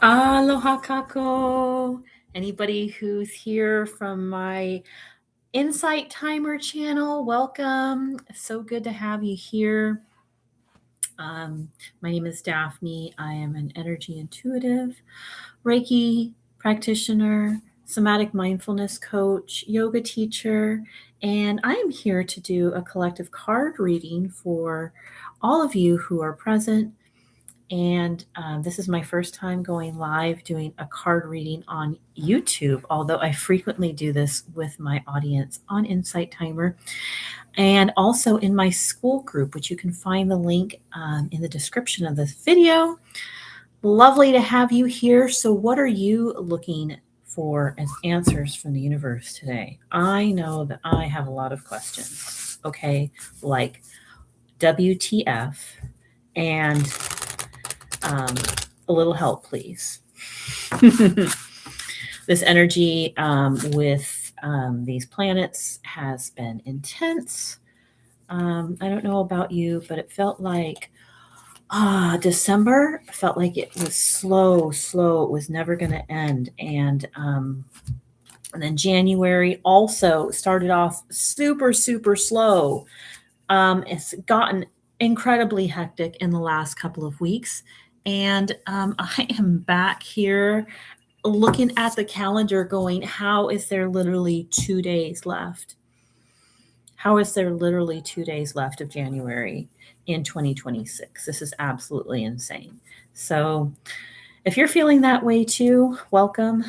Aloha kako. Anybody who's here from my Insight Timer channel, welcome. So good to have you here. My name is Daphne. I am an energy intuitive, Reiki practitioner, somatic mindfulness coach, yoga teacher, and I am here to do a collective card reading for all of you who are present. And this is my first time going live doing a card reading on YouTube, although I frequently do this with my audience on Insight Timer and also in my school group, which you can find the link in the description of this video. Lovely to have you here. So, what are you looking for as answers from the universe today? I know that I have a lot of questions, okay, like WTF and a little help, please. This energy with these planets has been intense. I don't know about you, but it felt like December felt like it was slow. It was never going to end. And then January also started off super slow. It's gotten incredibly hectic in the last couple of weeks. And I am back here looking at the calendar going, how is there literally 2 days left? How is there literally 2 days left of January in 2026? This is absolutely insane. So if you're feeling that way too, welcome.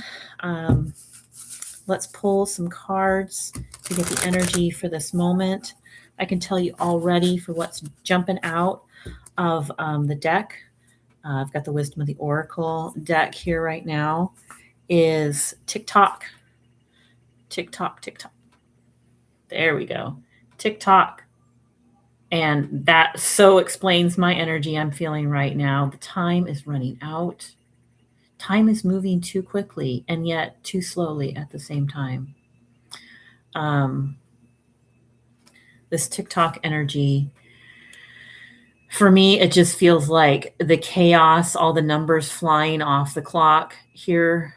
Let's pull some cards to get the energy for this moment. I can tell you already for what's jumping out of the deck. I've got the Wisdom of the Oracle deck here right now. Is TikTok. There we go. TikTok. And that so explains my energy I'm feeling right now. The time is running out. Time is moving too quickly and yet too slowly at the same time. This TikTok energy, for me, it just feels like the chaos, all the numbers flying off the clock here.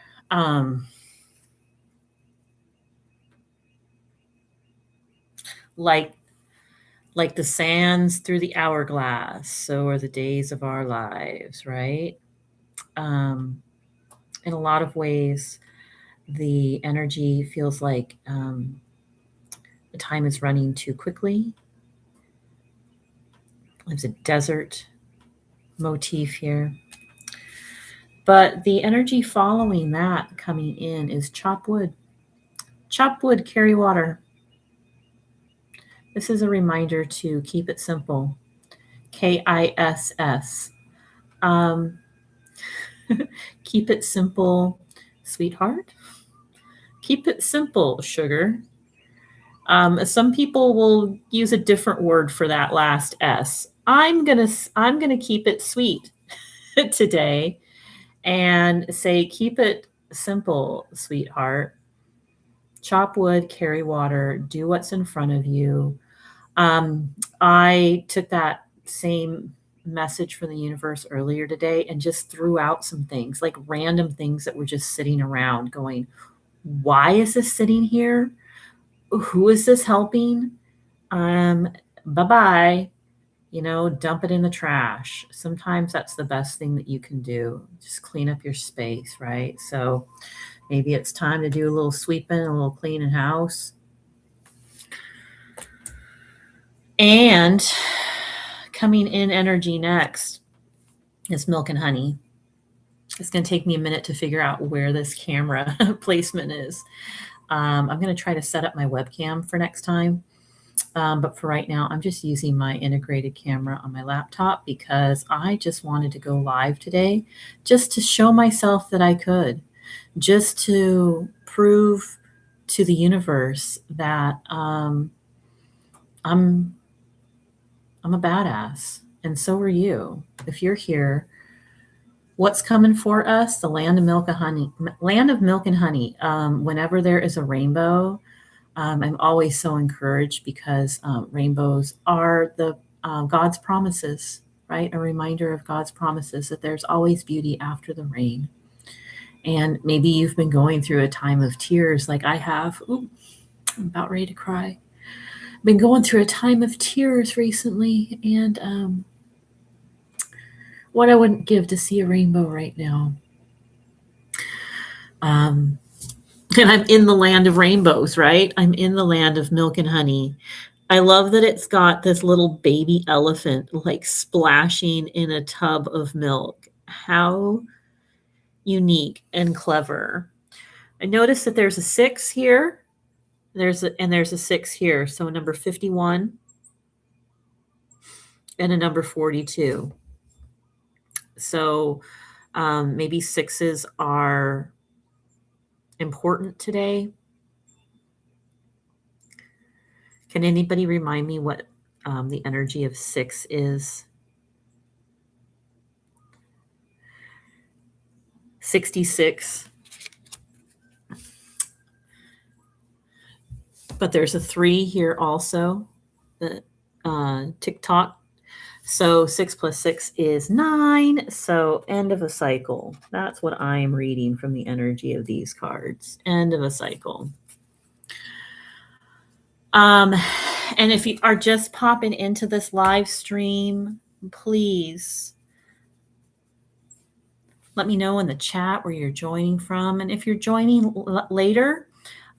Like the sands through the hourglass, so are the days of our lives, right? In a lot of ways, the energy feels like the time is running too quickly. There's a desert motif here. But the energy following that coming in is chop wood. Chop wood, carry water. This is a reminder to keep it simple. KISS. Keep it simple, sweetheart. Keep it simple, sugar. Some people will use a different word for that last S. I'm gonna keep it sweet today and say keep it simple, sweetheart. Chop wood, carry water, do what's in front of you. I took that same message from the universe earlier today and just threw out some things, like random things that were just sitting around going, why is this sitting here? Who is this helping? Bye-bye. Dump it in the trash. Sometimes that's the best thing that you can do. Just clean up your space, right? So maybe it's time to do a little sweeping, a little cleaning house. And coming in energy next is milk and honey. It's going to take me a minute to figure out where this camera placement is. I'm going to try to set up my webcam for next time. But for right now, I'm just using my integrated camera on my laptop because I just wanted to go live today just to show myself that I could, just to prove to the universe that I'm a badass, and so are you. If you're here, what's coming for us? The land of milk and honey. Land of milk and honey. Whenever there is a rainbow, I'm always so encouraged because rainbows are the God's promises, right? A reminder of God's promises that there's always beauty after the rain. And maybe you've been going through a time of tears like I have. Ooh, I'm about ready to cry. Been going through a time of tears recently, and what I wouldn't give to see a rainbow right now. Um, and I'm in the land of rainbows, right? I'm in the land of milk and honey. I love that it's got this little baby elephant like splashing in a tub of milk. How unique and clever. I noticed that there's a 6 here. There's a 6 here. So a number 51 and a number 42. So maybe sixes are important today. Can anybody remind me what the energy of 6 is? 66. But there's a 3 here also. The TikTok. So 6 plus 6 is 9. So end of a cycle. That's what I am reading from the energy of these cards. End of a cycle. And if you are just popping into this live stream, please let me know in the chat where you're joining from. And if you're joining later,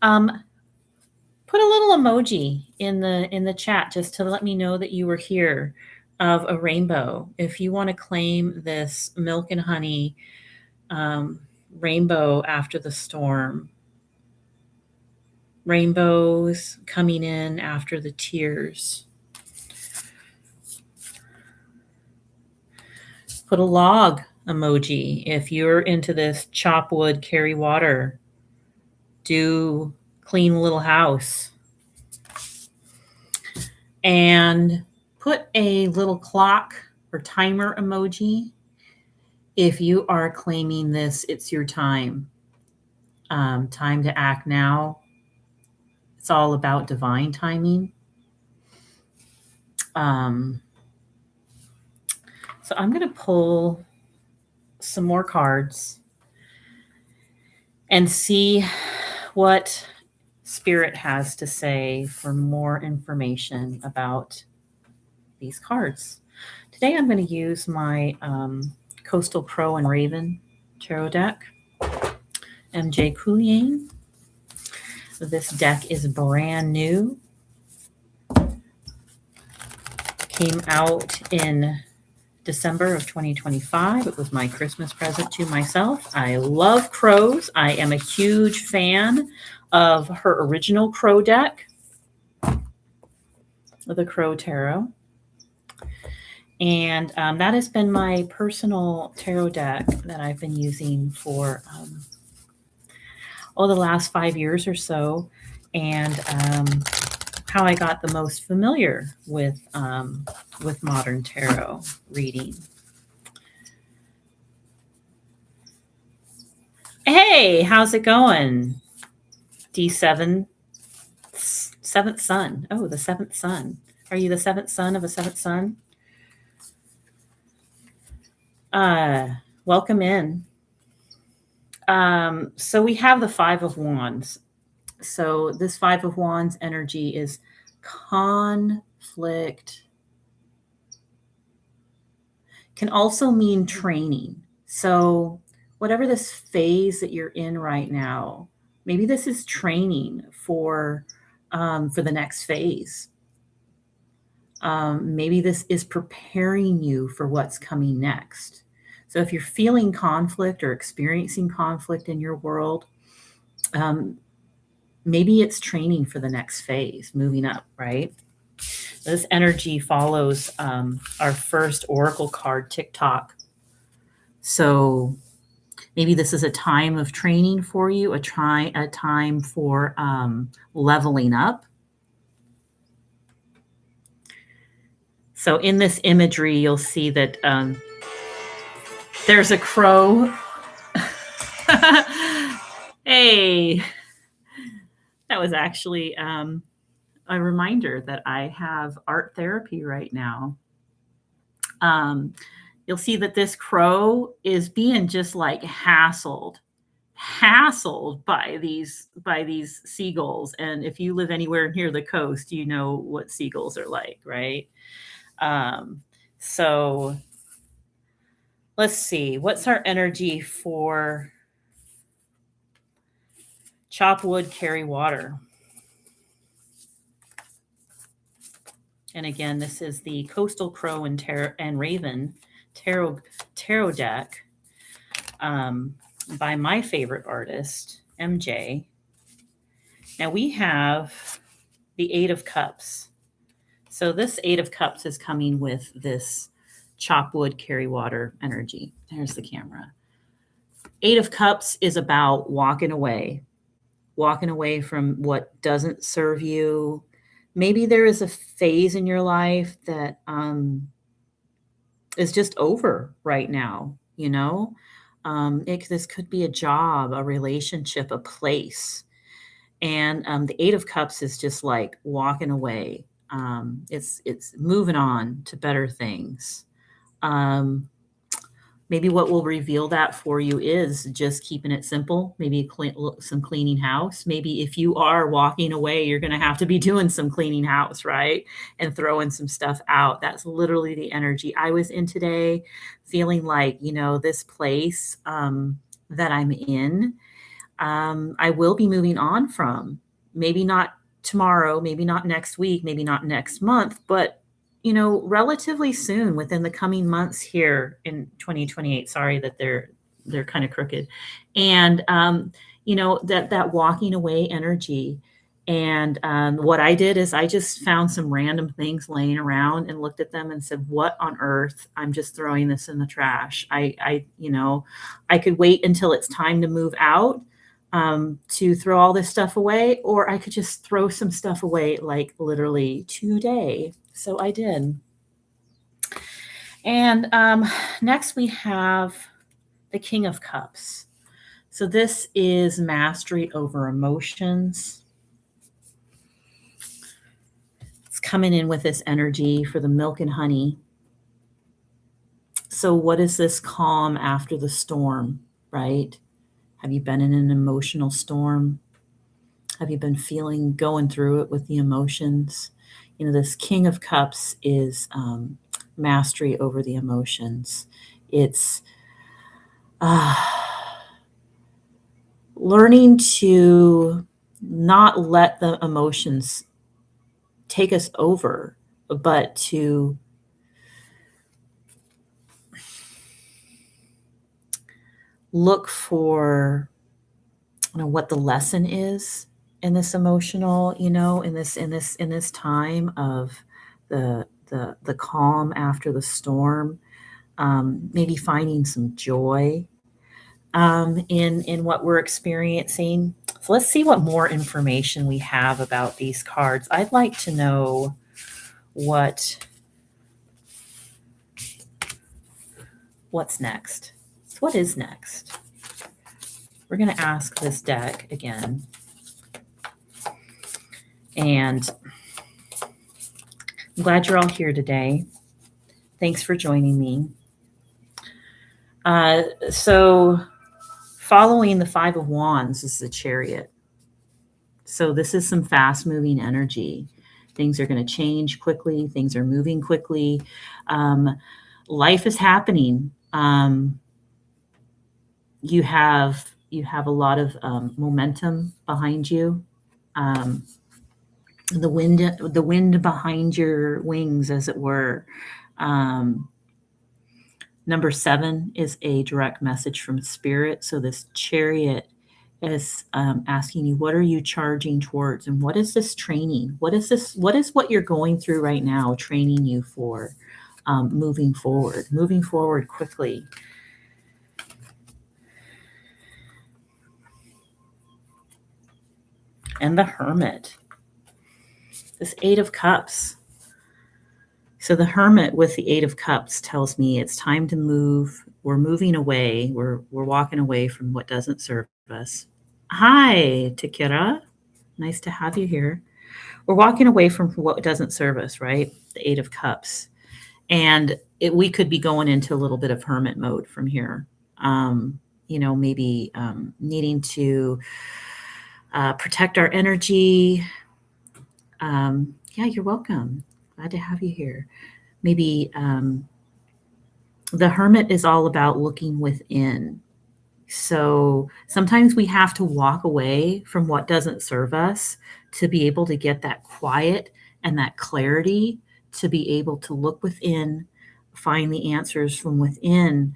put a little emoji in the chat just to let me know that you were here of a rainbow. If you want to claim this milk and honey rainbow after the storm, rainbows coming in after the tears. Put a log emoji if you're into this chop wood, carry water, do clean little house. And put a little clock or timer emoji if you are claiming this, it's your time. Time to act now. It's all about divine timing. So I'm going to pull some more cards and see what Spirit has to say for more information about these cards. Today I'm going to use my Coastal Crow and Raven tarot deck, MJ Couliane. This deck is brand new. Came out in December of 2025. It was my Christmas present to myself. I love crows. I am a huge fan of her original crow deck, the Crow Tarot. And that has been my personal tarot deck that I've been using for the last 5 years or so. And how I got the most familiar with modern tarot reading. Hey, how's it going? D7, seventh son. Oh, the seventh son. Are you the seventh son of a seventh son? Welcome in. So we have the Five of Wands. So this Five of Wands energy is conflict. Can also mean training. So whatever this phase that you're in right now, maybe this is training for the next phase. Maybe this is preparing you for what's coming next. So if you're feeling conflict or experiencing conflict in your world, maybe it's training for the next phase, moving up, right? This energy follows our first oracle card, TikTok. So maybe this is a time of training for you, a time for leveling up. So in this imagery, you'll see that there's a crow. Hey, that was actually a reminder that I have art therapy right now. You'll see that this crow is being just like hassled hassled by these seagulls. And if you live anywhere near the coast, you know what seagulls are like, right? Um, so let's see, what's our energy for chop wood, carry water? And again, this is the Coastal Crow and Raven tarot deck, by my favorite artist, MJ. Now we have the Eight of Cups. So this Eight of Cups is coming with this chop wood, carry water energy. There's the camera. Eight of Cups is about walking away from what doesn't serve you. Maybe there is a phase in your life that is just over right now, you know? This could be a job, a relationship, a place. And the Eight of Cups is just like walking away. It's moving on to better things. Maybe what will reveal that for you is just keeping it simple. Maybe some cleaning house. Maybe if you are walking away, you're going to have to be doing some cleaning house, right? And throwing some stuff out. That's literally the energy I was in today, feeling like, this place that I'm in, I will be moving on from. Maybe not tomorrow, maybe not next week, maybe not next month, but relatively soon, within the coming months here in 2028. Sorry that they're kind of crooked. And that walking away energy. And what I did is I just found some random things laying around and looked at them and said, what on earth? I'm just throwing this in the trash. I could wait until it's time to move out, to throw all this stuff away, or I could just throw some stuff away like literally today. So I did. And next we have the King of Cups. So this is mastery over emotions. It's coming in with this energy for the milk and honey. So what is this calm after the storm, right? Have you been in an emotional storm? Have you been going through it with the emotions? This King of Cups is mastery over the emotions. It's learning to not let the emotions take us over, but to look for what the lesson is in this emotional, in this time of the calm after the storm. Maybe finding some joy in what we're experiencing. So let's see what more information we have about these cards. I'd like to know what's next. So what is next? We're going to ask this deck again. And I'm glad you're all here today. Thanks for joining me. So following the Five of Wands is the Chariot. So this is some fast-moving energy. Things are going to change quickly. Things are moving quickly. Life is happening. You have a lot of momentum behind you. The wind behind your wings, as it were. Number 7 is a direct message from Spirit. So this Chariot is asking you, what are you charging towards? And what is this training? What is what you're going through right now training you for? Moving forward quickly. And the Hermit. This Eight of Cups. So the Hermit with the Eight of Cups tells me it's time to move. We're moving away. We're walking away from what doesn't serve us. Hi, Takira. Nice to have you here. We're walking away from what doesn't serve us, right? The Eight of Cups. And we could be going into a little bit of hermit mode from here. maybe needing to protect our energy. Yeah, you're welcome. Glad to have you here. Maybe the hermit is all about looking within. So sometimes we have to walk away from what doesn't serve us to be able to get that quiet and that clarity, to be able to look within, find the answers from within.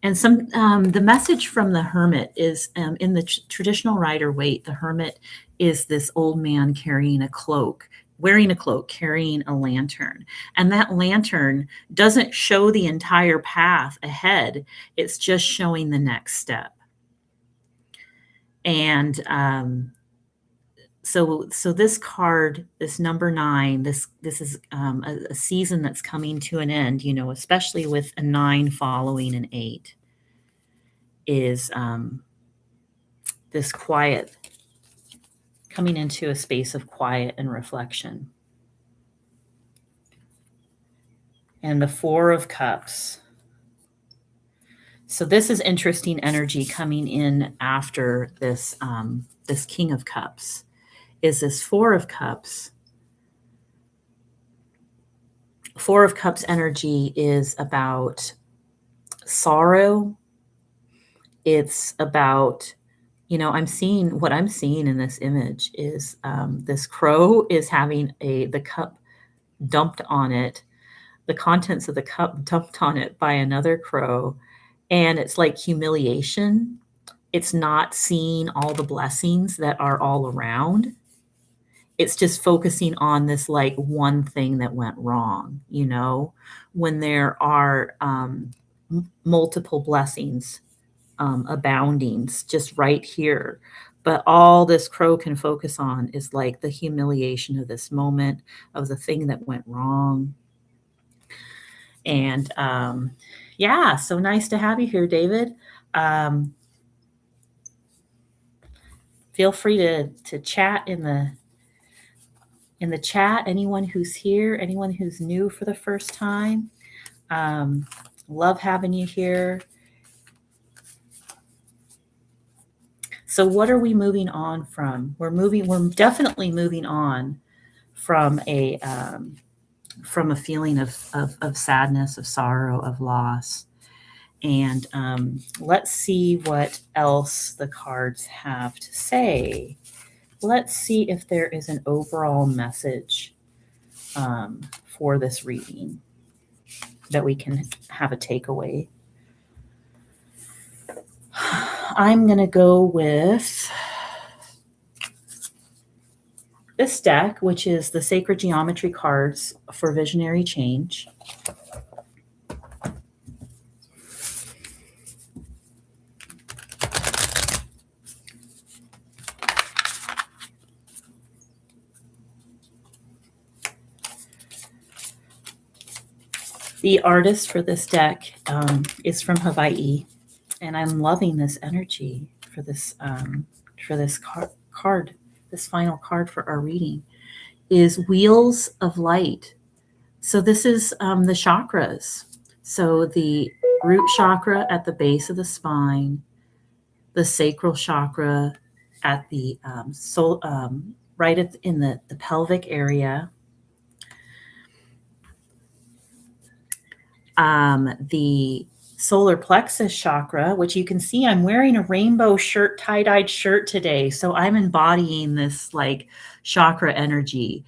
And the message from the hermit is, in the traditional Rider Waite, the hermit is this old man carrying a cloak, wearing a cloak, carrying a lantern. And that lantern doesn't show the entire path ahead, it's just showing the next step. And so this card, this number 9, this is a season that's coming to an end, especially with a 9 following an 8, is this quiet, coming into a space of quiet and reflection. And the 4 of Cups. So this is interesting energy coming in after this this King of Cups. Is this 4 of Cups. 4 of Cups energy is about sorrow. It's about, I'm seeing in this image is this crow is having the cup dumped on it, the contents of the cup dumped on it by another crow. And it's like humiliation. It's not seeing all the blessings that are all around. It's just focusing on this like one thing that went wrong, when there are multiple blessings abounding just right here. But all this crow can focus on is like the humiliation of this moment, of the thing that went wrong. And yeah, so nice to have you here, David. Feel free to chat in the chat. Anyone who's here, anyone who's new for the first time, love having you here. So what are we moving on from? We're definitely moving on from a feeling of sadness, of sorrow, of loss. And let's see what else the cards have to say. Let's see if there is an overall message for this reading that we can have a takeaway. I'm going to go with this deck, which is the Sacred Geometry cards for Visionary Change. The artist for this deck is from Hawaii, and I'm loving this energy for this card. This final card for our reading is Wheels of Light. So this is the chakras. So the root chakra at the base of the spine, the sacral chakra at the right in the pelvic area. The solar plexus chakra, which you can see I'm wearing a rainbow shirt, tie-dyed shirt today. So I'm embodying this like chakra energy.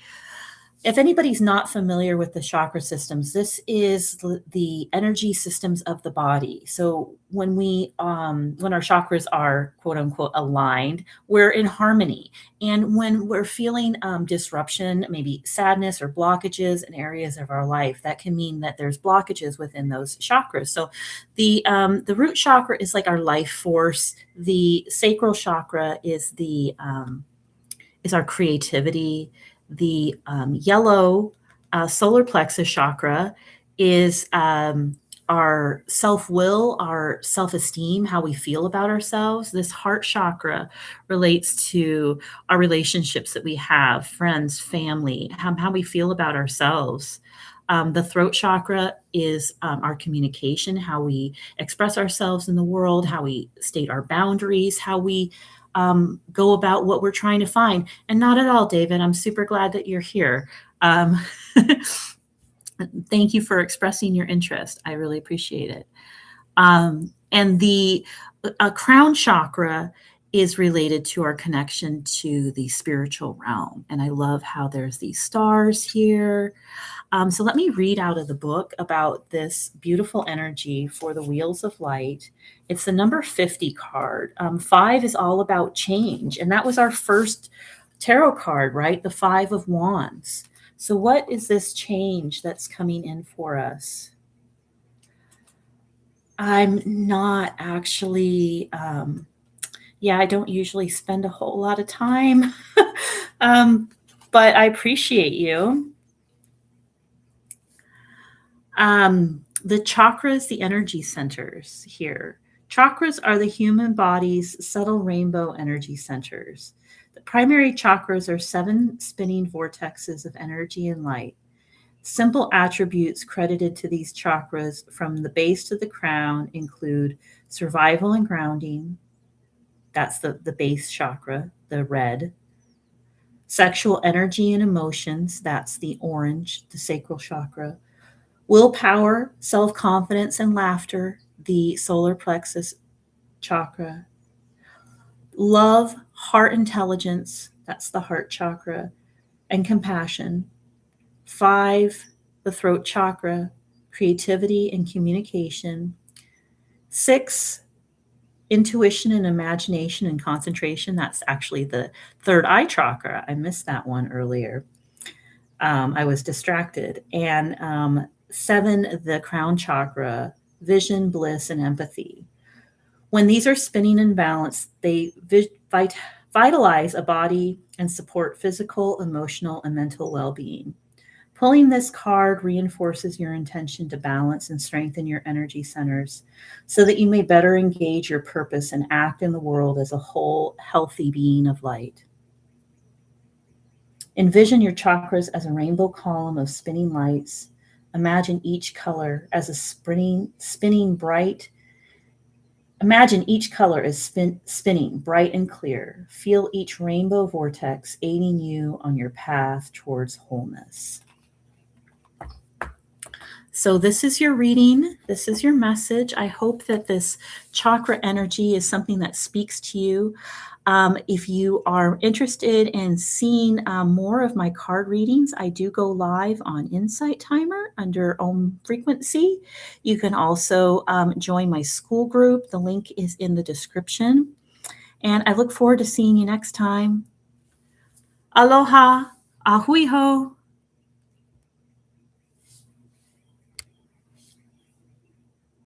If anybody's not familiar with the chakra systems, this is the energy systems of the body. So when when our chakras are quote unquote aligned, we're in harmony. And when we're feeling disruption, maybe sadness or blockages in areas of our life, that can mean that there's blockages within those chakras. So the root chakra is like our life force. The sacral chakra is our creativity. The yellow solar plexus chakra is our self-will, our self-esteem, how we feel about ourselves. This heart chakra relates to our relationships that we have, friends, family, how we feel about ourselves. The throat chakra is our communication, how we express ourselves in the world, how we state our boundaries, how we go about what we're trying to find. And not at all, David. I'm super glad that you're here. Um, Thank you for expressing your interest. I really appreciate it. And the crown chakra is related to our connection to the spiritual realm. And I love how there's these stars here. So let me read out of the book about this beautiful energy for the Wheels of Light. It's the number 50 card. 5 is all about change. And that was our first tarot card, right? The 5 of Wands. So what is this change that's coming in for us? I'm not actually, I don't usually spend a whole lot of time, um, but I appreciate you. The chakras, the energy centers here. Chakras are the human body's subtle rainbow energy centers. The primary chakras are 7 spinning vortexes of energy and light. Simple attributes credited to these chakras from the base to the crown include survival and grounding. That's the base chakra, the red. Sexual energy and emotions. That's the orange, the sacral chakra. Willpower, self confidence, and laughter, the solar plexus chakra. Love, heart intelligence. That's the heart chakra. And compassion. 5, the throat chakra, creativity and communication. 6, intuition and imagination and concentration. That's actually the third eye chakra. I missed that one earlier. I was distracted. And 7, the crown chakra, vision, bliss, and empathy. When these are spinning in balance, they vitalize a body and support physical, emotional, and mental well-being. Pulling this card reinforces your intention to balance and strengthen your energy centers so that you may better engage your purpose and act in the world as a whole, healthy being of light. Envision your chakras as a rainbow column of spinning lights. Imagine each color as a spinning bright. Imagine each color is spinning bright and clear. Feel each rainbow vortex aiding you on your path towards wholeness. So this is your reading. This is your message. I hope that this chakra energy is something that speaks to you. If you are interested in seeing more of my card readings, I do go live on Insight Timer under Om Frequency. You can also join my school group. The link is in the description. And I look forward to seeing you next time. Aloha, ahui ho.